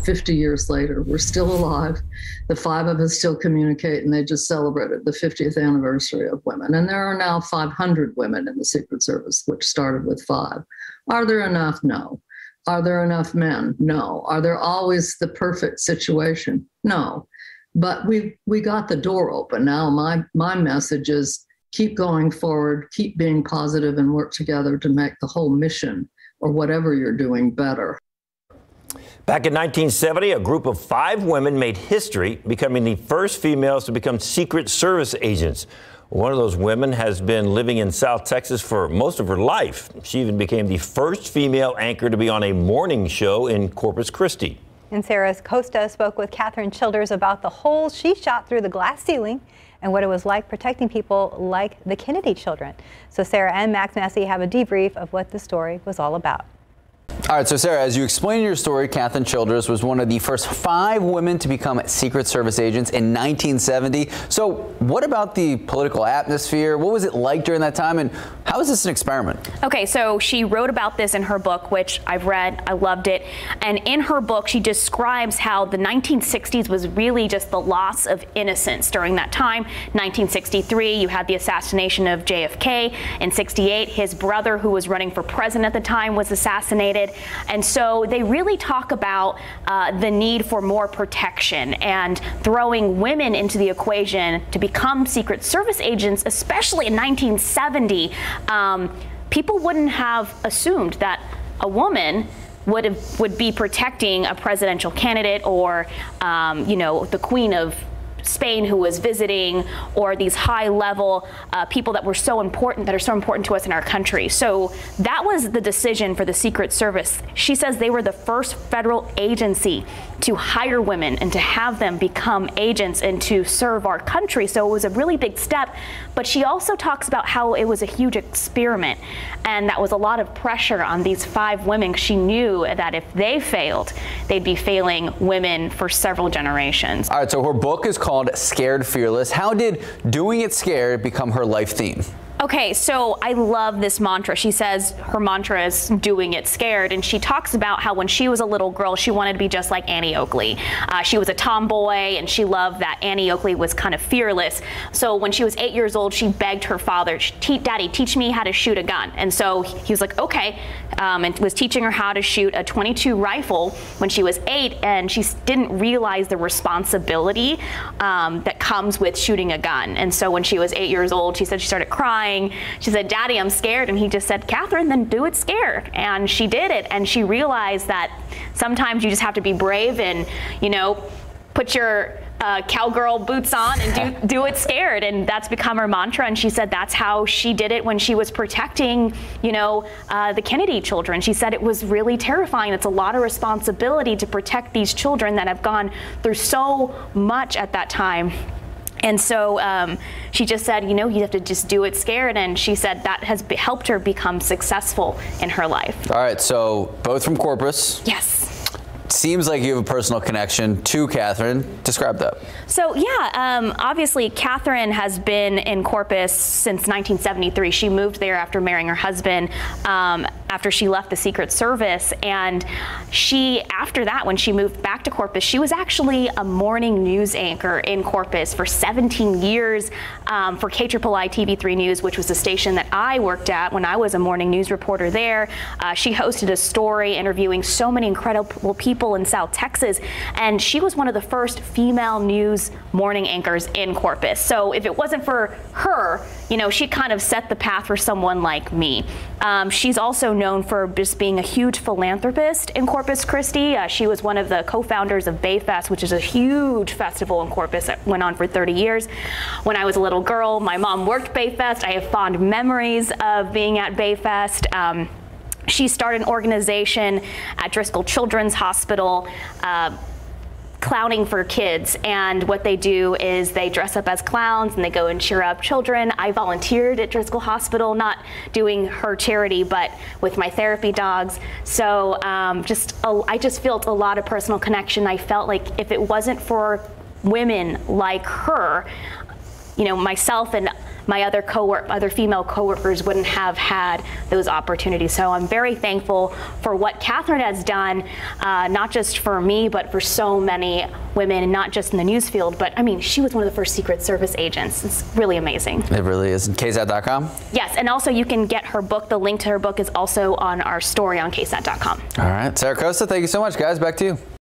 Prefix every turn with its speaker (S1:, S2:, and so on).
S1: 50 years later. We're still alive. The 5 of us still communicate, and they just celebrated the 50th anniversary of women. And there are now 500 women in the Secret Service, which started with 5. Are there enough? No. Are there enough men? No. Are there always the perfect situation? No. But we got the door open. Now my message is keep going forward, keep being positive, and work together to make the whole mission or whatever you're doing better.
S2: Back in 1970, a group of 5 women made history, becoming the first females to become Secret Service agents. One of those women has been living in South Texas for most of her life. She even became the first female anchor to be on a morning show in Corpus Christi.
S3: And Sarah Costa spoke with Kathryn Childers about the holes she shot through the glass ceiling and what it was like protecting people like the Kennedy children. So Sarah and Max Massey have a debrief of what the story was all about.
S4: All right, so Sarah, as you explained in your story, Kathryn Childers was one of the first 5 women to become Secret Service agents in 1970. So what about the political atmosphere? What was it like during that time, and how is this an experiment?
S5: Okay, so she wrote about this in her book, which I've read. I loved it. And in her book, she describes how the 1960s was really just the loss of innocence during that time. 1963, you had the assassination of JFK. In 68, his brother, who was running for president at the time, was assassinated. And so they really talk about the need for more protection and throwing women into the equation to become Secret Service agents, especially in 1970. People wouldn't have assumed that a woman would be protecting a presidential candidate or, the Queen of Spain who was visiting, or these high-level people that are so important to us in our country. So that was the decision for the Secret Service. She says they were the first federal agency to hire women and to have them become agents and to serve our country. So it was a really big step. But she also talks about how it was a huge experiment, and that was a lot of pressure on these 5 women. She knew that if they failed, they'd be failing women for several generations.
S4: All right, so her book is called Scared Fearless. How did doing it scared become her life theme?
S5: Okay, so I love this mantra. She says her mantra is doing it scared, and she talks about how when she was a little girl, she wanted to be just like Annie Oakley. She was a tomboy, and she loved that Annie Oakley was kind of fearless. So when she was 8 years old, she begged her father, "Daddy, teach me how to shoot a gun." And so he was like, okay, and was teaching her how to shoot a .22 rifle when she was 8, and she didn't realize the responsibility that comes with shooting a gun. And so when she was 8 years old, she said she started crying. She said, "Daddy, I'm scared." And he just said, "Kathryn, then do it scared." And she did it. And she realized that sometimes you just have to be brave and, put your cowgirl boots on and do it scared. And that's become her mantra. And she said that's how she did it when she was protecting, the Kennedy children. She said it was really terrifying. It's a lot of responsibility to protect these children that have gone through so much at that time. And so she just said, you have to just do it scared. And she said that has helped her become successful in her life.
S4: All right, so both from Corpus.
S5: Yes.
S4: Seems like you have a personal connection to Kathryn. Describe that.
S5: So yeah, obviously Kathryn has been in Corpus since 1973. She moved there after marrying her husband, after she left the Secret Service. And after that, when she moved back to Corpus, she was actually a morning news anchor in Corpus for 17 years for KIII TV3 News, which was the station that I worked at when I was a morning news reporter there. She hosted a story interviewing so many incredible people in South Texas, and she was one of the first female news morning anchors in Corpus. So if it wasn't for her, she kind of set the path for someone like me. She's also known for just being a huge philanthropist in Corpus Christi. She was one of the co-founders of Bayfest, which is a huge festival in Corpus that went on for 30 years. When I was a little girl, my mom worked Bayfest. I have fond memories of being at Bayfest. She started an organization at Driscoll Children's Hospital, Clowning for Kids, and what they do is they dress up as clowns and they go and cheer up children. I volunteered at Driscoll Hospital, not doing her charity, but with my therapy dogs. So I just felt a lot of personal connection. I felt like if it wasn't for women like her, myself and my other female coworkers wouldn't have had those opportunities. So I'm very thankful for what Kathryn has done, not just for me, but for so many women, and not just in the news field, but I mean, she was one of the first Secret Service agents. It's really amazing.
S4: It really is. KSAT.com?
S5: Yes, and also you can get her book. The link to her book is also on our story on KSAT.com.
S4: All right, Sarah Costa, thank you so much, guys. Back to you.